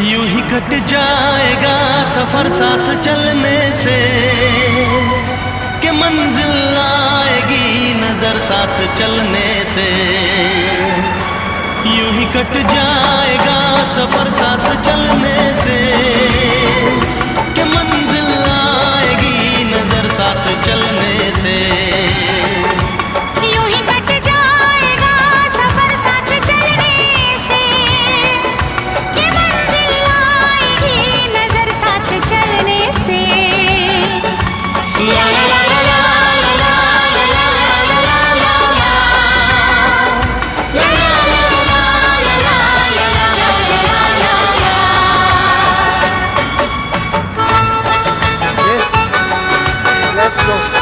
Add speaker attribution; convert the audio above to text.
Speaker 1: यूं ही कट जाएगा सफर साथ चलने से, कि मंजिल आएगी नजर साथ चलने से। यूं ही कट जाएगा सफर साथ चलने से, कि मंजिल आएगी नजर साथ चलने से।
Speaker 2: Let's go.